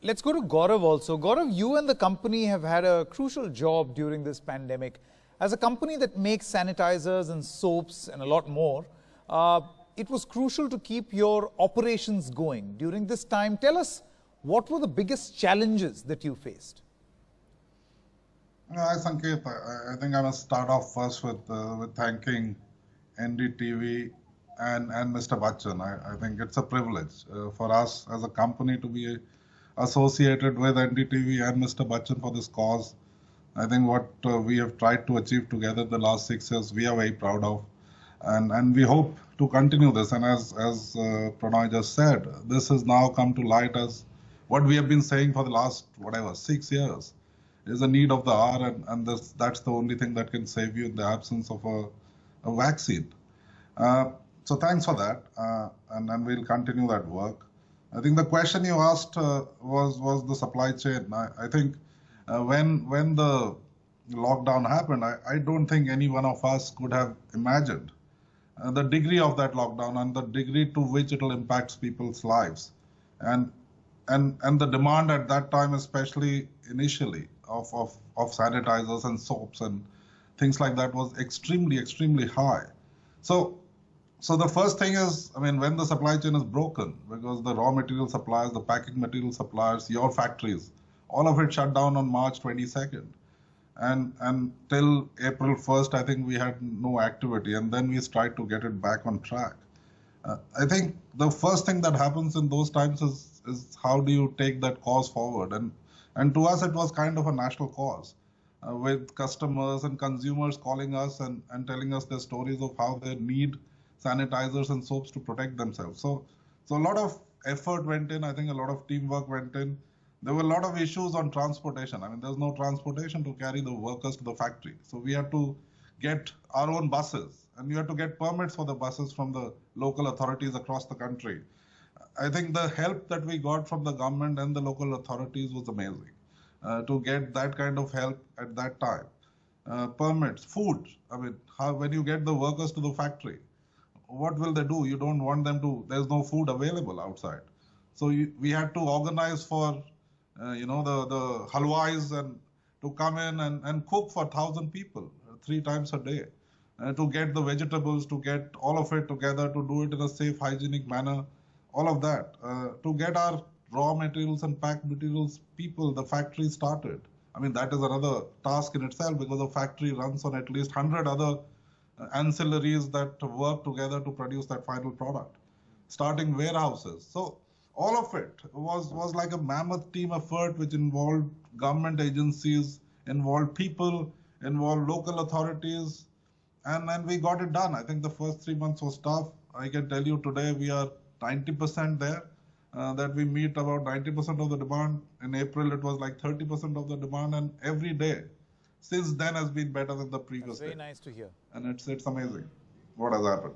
Let's go to Gaurav also. Gaurav, you and the company have had a crucial job during this pandemic. As a company that makes sanitizers and soaps and a lot more, it was crucial to keep your operations going. During this time, tell us, what were the biggest challenges that you faced? Hi, Sanket. I think I must start off first with thanking NDTV and Mr. Bachchan. I think it's a privilege for us as a company to be associated with NDTV and Mr. Bachchan for this cause. I think what we have tried to achieve together the last 6 years, we are very proud of. And we hope to continue this. And as Pranay just said, this has now come to light as what we have been saying for the last, 6 years. Is a need of the hour, and that's the only thing that can save you in the absence of a vaccine. So thanks for that, and we'll continue that work. I think the question you asked was the supply chain. I think when the lockdown happened, I don't think any one of us could have imagined the degree of that lockdown and the degree to which it will impact people's lives, and the demand at that time, especially initially, of sanitizers and soaps and things like that was extremely high. So the first thing is, I mean, when the supply chain is broken, because the raw material suppliers, the packing material suppliers, your factories, all of it shut down on March 22nd. And till April 1st, I think we had no activity, and then we tried to get it back on track. I think the first thing that happens in those times is how do you take that cause forward? And to us, it was kind of a national cause, with customers and consumers calling us and telling us their stories of how they need sanitizers and soaps to protect themselves. So a lot of effort went in. I think a lot of teamwork went in. There were a lot of issues on transportation. I mean, there's no transportation to carry the workers to the factory. So we had to get our own buses, and we had to get permits for the buses from the local authorities across the country. I think the help that we got from the government and the local authorities was amazing to get that kind of help at that time. Permits, food. I mean, when you get the workers to the factory, what will they do? You don't want them to, there's no food available outside. So we had to organize for, the halwais and to come in and cook for 1,000 people 3 times a day. To get the vegetables, to get all of it together, to do it in a safe, hygienic manner. All of that, to get our raw materials and packed materials, the factory started. I mean, that is another task in itself, because the factory runs on at least 100 other ancillaries that work together to produce that final product, starting warehouses. So all of it was like a mammoth team effort, which involved government agencies, involved people, involved local authorities, and we got it done. I think the first 3 months was tough. I can tell you today we are 90% there, that we meet about 90% of the demand. In April, it was like 30% of the demand, and every day since then has been better than the previous day. Very nice to hear. And it's amazing what has happened.